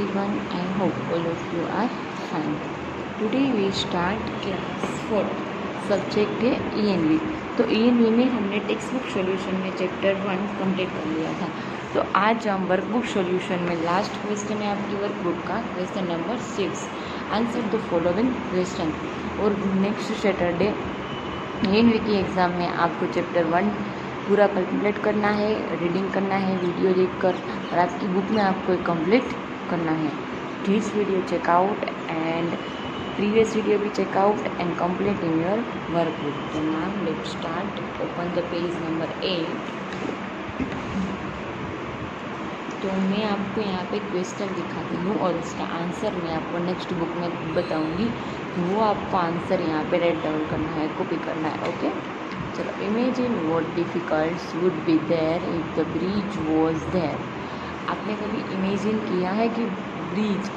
everyone, I hope all of you are fine. Today we start class 4. Subject है ENV. तो ENV में हमने text book solution में chapter 1 complete कर लिया था. तो आज हम वर्कबुक सॉल्यूशन में लास्ट क्वेश्चन है आपकी वर्कबुक का, question number 6. Answer the following question. और नेक्स्ट सैटरडे ENV की एग्ज़ाम में आपको चैप्टर 1 पूरा कंप्लीट करना है, रीडिंग करना है वीडियो देखकर, और आपकी बुक में आपको कंप्लीट करना है. This video check out and previous video भी check out and complete in your workbook. तो now let start. Open the page number 8. तो मैं आपको यहाँ पे क्वेश्चन दिखाती हूँ और उसका आंसर मैं आपको नेक्स्ट बुक में बताऊँगी. वो आपको आंसर यहाँ पे राइट डाउन करना है, कॉपी करना है. ओके, चलो. Imagine what difficulties would be there if the bridge was there. आपने कभी इमेजिन किया है कि ब्रिज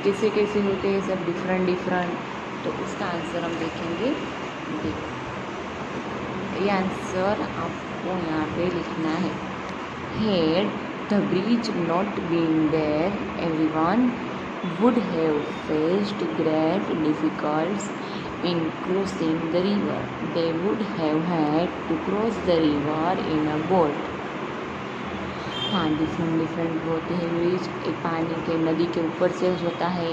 कैसे कैसे होते हैं, सब डिफरेंट. तो उसका आंसर हम देखेंगे. देखो, ये आंसर आपको यहाँ पे लिखना है. Head the bridge not being there, everyone would have faced great difficulties in crossing the river. They would have had to cross the river in a boat. हाँ, डिफरेंट होते हैं ब्रिज. एक पानी के नदी के ऊपर से होता है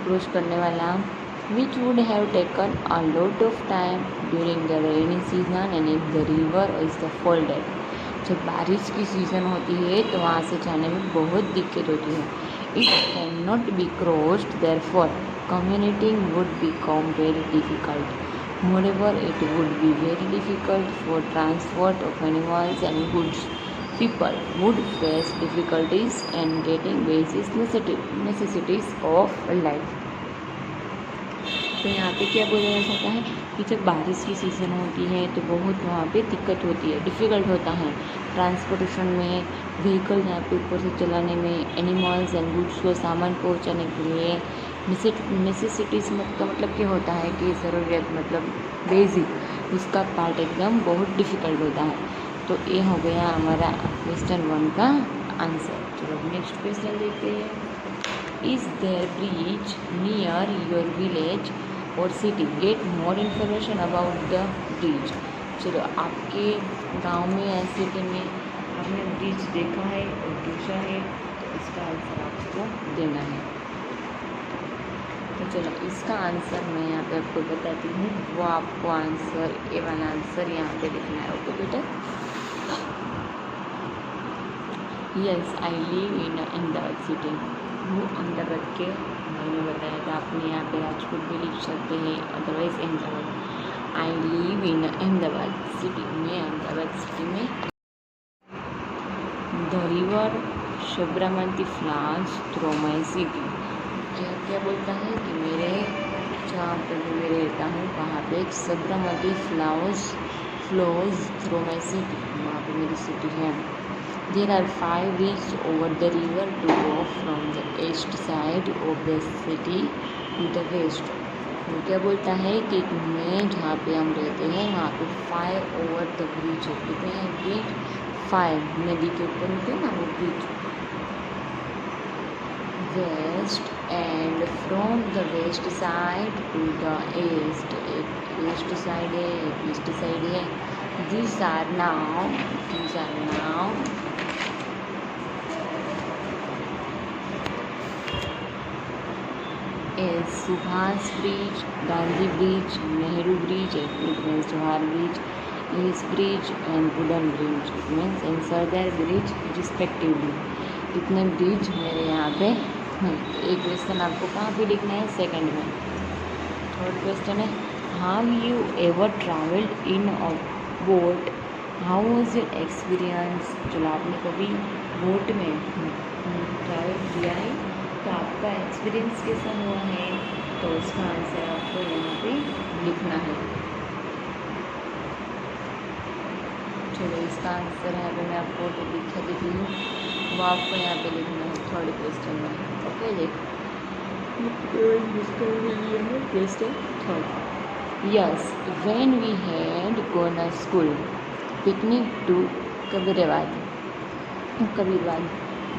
क्रॉस करने वाला. which would have taken a lot of time during the rainy season and if the river is flooded. जब बारिश की सीज़न होती है तो वहाँ से जाने में बहुत दिक्कत होती है. It can not be crossed, therefore communicating would become very difficult. Moreover it would be very difficult for transport of animals and goods. People would face difficulties in getting basic necessities of life. तो यहाँ पे क्या बोला जा सकता है कि जब बारिश की सीज़न होती है तो बहुत वहाँ पे दिक्कत होती है, डिफ़िकल्ट होता है ट्रांसपोर्टेशन में, व्हीकल यहाँ पे ऊपर से चलाने में, एनिमल्स एंड गुड्स को सामान पहुँचाने के लिए. नेसेसिटीज़ का मतलब क्या होता है कि ज़रूरियत, मतलब बेसिक, उसका पार्ट एकदम बहुत डिफ़िकल्ट होता है. तो ये हो गया हमारा क्वेश्चन 1 का आंसर. चलो नेक्स्ट क्वेश्चन देखते हैं. Is there bridge near your village और city? Get more information about the bridge. चलो, आपके गांव में या सिटी में आपने ब्रिज देखा है और कैसा है, तो इसका आंसर आपको देना है. तो चलो, इसका आंसर मैं यहाँ पे आपको बताती हूँ. वो आपको आंसर, ए वाला आंसर यहाँ पे लिखना है. ओके बेटा. Yes, I live in Ahmedabad city. वो अहमदाबाद के, मैंने बताया था, आपने यहाँ पे राजकोट भी लिख सकते हैं, otherwise Ahmedabad. I live in Ahmedabad city. में अहमदाबाद सिटी में. द रिवर साबरमती फ्लास थ्रू माई सिटी. क्या बोलता है कि मेरे, जहाँ पर मैं रहता हूँ वहाँ पे एक Sabarmati flows through my city. वहाँ पे मेरी सिटी है. There are 5 bridges over the river to go from the east side of the city to the west. वो क्या बोलता है कि मैं जहाँ पे हम रहते हैं वहाँ पे 5 ओवर द ब्रिज है. कितने हैं ब्रिज? 5. नदी के ऊपर होते हैं ना वो bridge. West end from the west side to the east. एक वेस्ट साइड है, एक ईस्ट साइड है. These are now is Subhas Bridge, Gandhi Bridge, Nehru Bridge, it means Jawahar Bridge, East Bridge and Wooden Bridge, it means answer their bridge respectively. इतने bridge मेरे यहाँ पे हैं. एक क्वेश्चन आपको कहाँ पे लिखना है? सेकंड में. थर्ड क्वेश्चन है, have you ever travelled in a boat? How was your experience? चलो, आपने कभी बोट में ट्रैवल किया है तो आपका एक्सपीरियंस कैसा हुआ है? तो उसका आंसर आपको यहाँ पे लिखना है. चलो, इसका आंसर यहाँ पे मैं आपको दिखा देती हूँ. वो आपको यहाँ पे लिखना है थर्ड क्वेश्चन में. ओके, देखो question third. Yes, when we had gone school picnic to Kabirabad.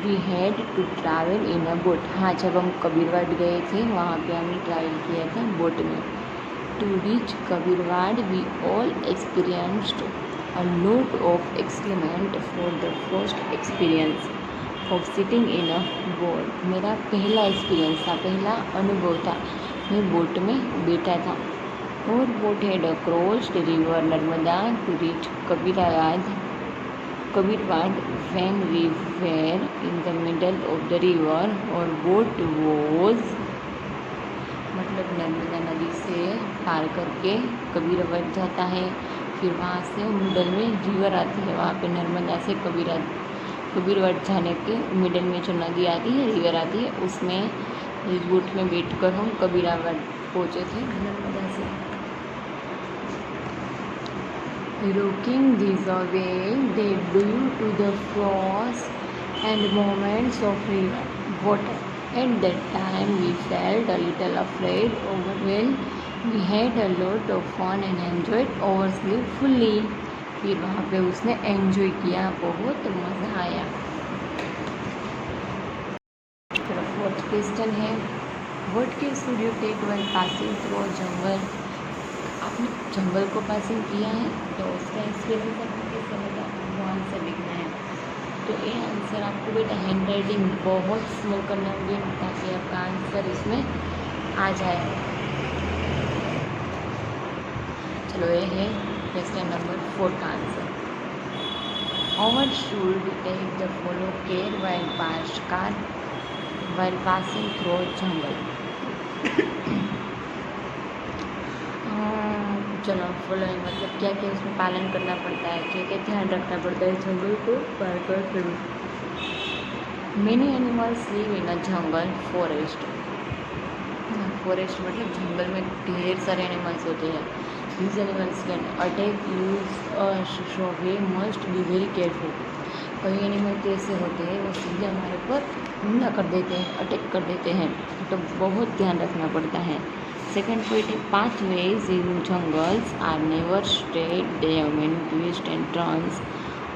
We had to travel in a boat. हाँ, जब हम कबीरवाड़ गए थे वहाँ पे हमने ट्रैवल किया था बोट में। To reach Kabirvad we all experienced a lot of excitement for the first experience of sitting in a boat. मेरा पहला एक्सपीरियंस था, पहला अनुभव था, मैं बोट में बैठा था। और boat had crossed river Narmada to reach Kabirvad when we were in the middle of the river और boat was मतलब नर्मदा नदी से पार करके कबीरवाड़ जाता है, फिर वहाँ से मिडल में रिवर आती है, वहाँ पे नर्मदा से कबीरवाड़ जाने के मिडल में जो नदी आती है, रिवर आती है, उसमें इस बोट में बैठकर हम कबीरवाड़ पहुँचे थे नर्मदा से। Rocking these away, they blew to the frost and moments of water. At that time, we felt a little afraid, overwhelmed. We had a lot of fun and enjoyed our sleep fully. फिर वहाँ पे उसने enjoy किया, बहुत मज़ा आया। चलो fourth question है, what gives you take when passing through jungle. आपने जंगल को पासिंग किया है तो उसका एक्सपीरियंस आपको कैसे लगा, वो आंसर लिखना है। तो ये आंसर आपको बेटा हैंड राइटिंग बहुत स्मॉल करना होगी ताकि आपका आंसर इसमें आ जाए। चलो ये है क्वेश्चन नंबर 4 का answer. Our should take the follow care while passing through jungle। चलो फॉलोइंग मतलब क्या क्या उसमें पालन करना पड़ता है, क्या क्या ध्यान रखना पड़ता है जंगल को पार करते हुए। Many animals live in a jungle forest. Forest मतलब जंगल में ढेर सारे एनिमल्स होते हैं। These animals can attack use so we must be very careful. कई एनिमल तो ऐसे होते हैं वो सीधे हमारे पर हमला कर देते हैं, अटैक कर देते हैं, तो बहुत ध्यान रखना पड़ता है। Second point, pathways in jungles are never straight. They have many twists and turns,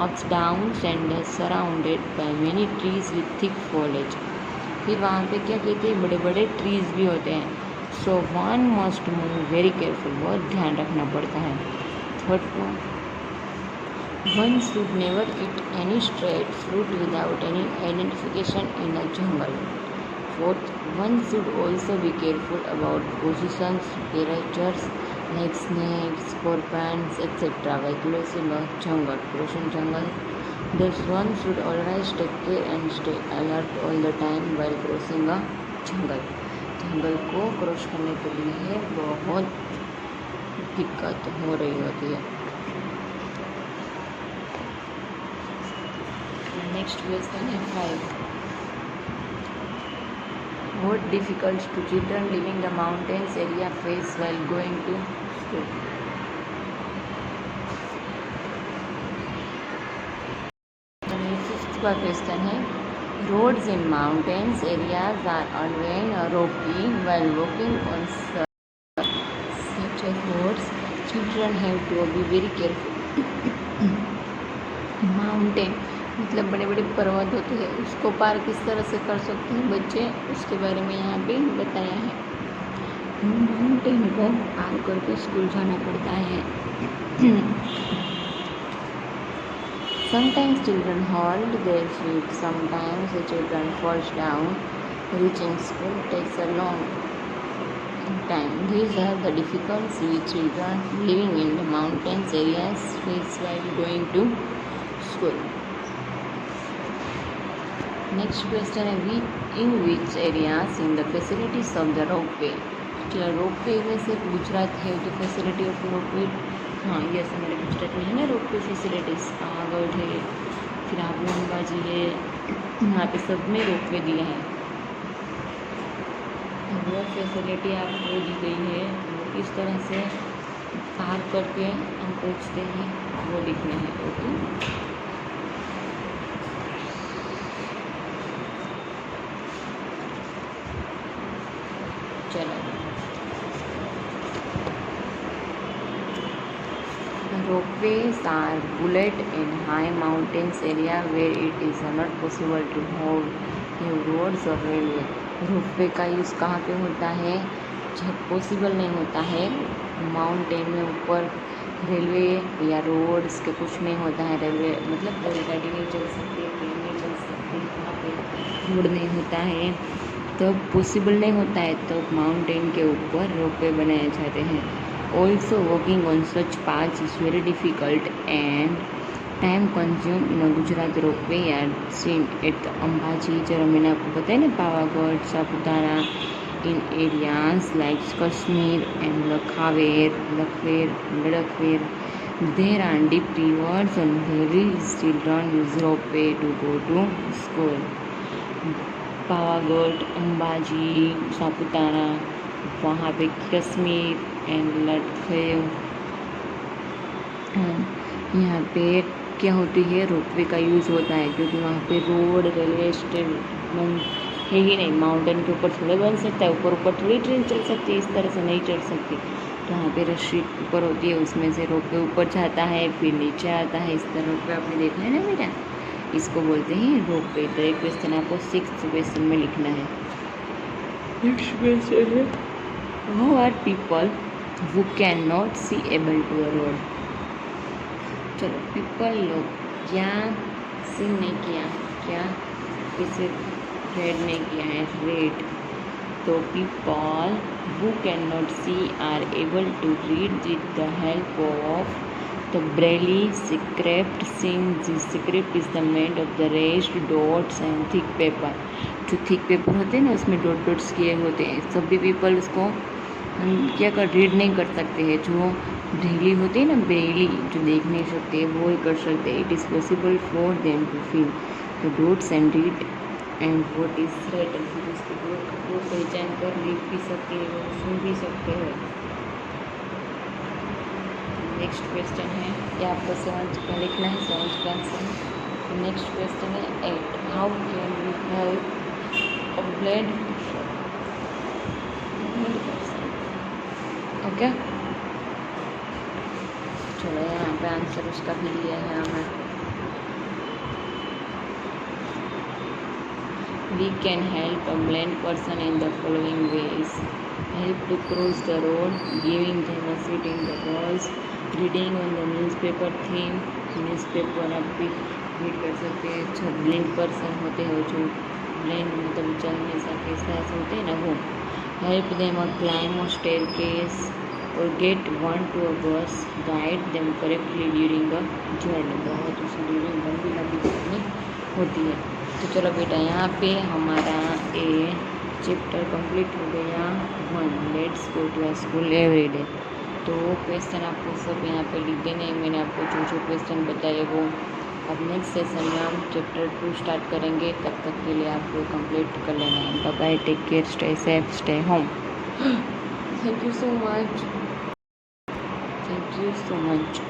ups, downs, and surrounded by many trees with thick foliage। फिर वहाँ पे क्या कहते हैं, बड़े बड़े ट्रीज भी होते हैं। So one must move very careful, बहुत ध्यान रखना पड़ता है। Third one, one should never eat any straight fruit without any identification in a jungle। Fourth, one should also be careful about poisonous creatures like snakes, scorpions, etc. while crossing a jungle. Thus, one should always take care and stay alert all the time while crossing a jungle। जंगल को cross करने के लिए बहुत दिक्कत हो रही होती है। नेक्स्ट क्वेश्चन है 5। What difficulties do children living the mountains area face while going to school? Fifth का क्वेश्चन है, roads in mountains areas are uneven or rocky while walking on such roads. Children have to be very careful। Mountain मतलब बड़े बड़े पर्वत होते हैं, उसको पार किस तरह से कर सकते हैं बच्चे, उसके बारे में यहाँ पे बताया है। माउंटेन को पार करके स्कूल जाना पड़ता है। Sometimes children hold their feet, sometimes the children falls down. Reaching school takes a long time. These are the difficulties which children living in the mountains areas face while going to school। Next question है, in which areas in the facilities of the ropeway. चलो ropeway में से गुजरात है जो facility of ropeway, हाँ yes हमारे गुजरात में है ना रोपवे फैसिलिटीज़, आगढ़ है, फिर आबू अंबाजी है, यहाँ पे सब में रोपवे दिया है। वो फैसिलिटी आपको दी गई है, वो किस तरह से पार करके हम पहुँचते हैं वो लिखना है। ओके चलो, Ropeways are built in high mountains area where it is not possible to have roads or railway. Ropeway का यूज़ कहाँ पे होता है जब पॉसिबल नहीं होता है माउंटेन में ऊपर रेलवे या रोड्स के कुछ नहीं होता है। रेलवे मतलब रेलगाड़ी नहीं चल सकती, ट्रेन नहीं चल सकती, वहाँ पे रोड नहीं होता है, तब पॉसिबल नहीं होता है, तब माउंटेन के ऊपर रोपवे बनाए जाते हैं। Also walking on such paths is very difficult and time consumed in a Gujarat ropeway are seen at Ambaji, जो मैंने आपको बताया ना, Pavagadh, Saputara, in areas like Kashmir and Ladakh, there are deep rivers and valleys. Children use ropeway to go to school. Pavagadh, Ambaji, Saputara, वहाँ पे Kashmir and Ladakh, यहाँ पे क्या होती है रोपवे का यूज़ होता है क्योंकि वहाँ पे रोड रेलवे स्टेशन है ही नहीं। माउंटेन के ऊपर थोड़े बन सकता है, ऊपर थोड़ी ट्रेन चल सकती है, इस तरह से नहीं चल सकती। तो यहाँ पे रस्सी ऊपर होती है, उसमें से रोपवे ऊपर जाता है फिर नीचे आता है, इस तरह रोपवे आपने देखा है ना बेटा, इसको बोलते हैं रोपवे। तो एक क्वेश्चन आपको 6th क्वेश्चन में लिखना है। नेक्स्ट क्वेश्चन है how are people who cannot see able to a road। चलो पीपल लोग क्या सी नहीं किया, क्या किसे रेड नहीं किया है, रेड। तो people who cannot see are able to read with the help of the braille script, since the script is the made of the raised dots and thick paper। जो थिक पेपर होते हैं ना उसमें dot dots किए होते हैं, सभी people उसको क्या कर रीड नहीं कर सकते हैं। जो ब्रेली होती है ना, ब्रेली जो देख नहीं सकते वो ही कर सकते हैं। It is possible for them to feel the dots and read and what is written. फिर उसके वो पहचान कर लिख भी सकते हैं, वो सुन भी सकते हैं। नेक्स्ट क्वेश्चन है, ये आपको 7th का लिखना है, 7th का आंसर। नेक्स्ट क्वेश्चन है 8 how can we help a blind okay. चलो यहाँ पे आंसर उसका भी दिया है हमें। We can help a blind person in the following ways. Help to cross the road, giving them a seat in the bus, reading on the newspaper them. Newspaper आप भी रीड कर सकते हैं। जो ब्लाइंड पर्सन होते हैं, जो blind मतलब चल नहीं सकते, ऐसे होते हैं ना वो। Help them a climb a staircase और गेट वन टू अ बस, guide them correctly during a journey. बहुत उसी ड्यूरिंग लंबी जर्नी होती है। तो चलो बेटा यहाँ पे हमारा ये चैप्टर कंप्लीट हो गया 1 let's go to a school every day. तो क्वेश्चन आपको सब यहाँ पे लिख देने हैं। मैंने आपको जो क्वेश्चन बताए वो अब नेक्स्ट सेशन में हम चैप्टर 2 स्टार्ट करेंगे। तब तक के लिए आपको कंप्लीट कर लेना है। Bye bye, take care, stay safe, stay home. Thank you so much, thank you so much.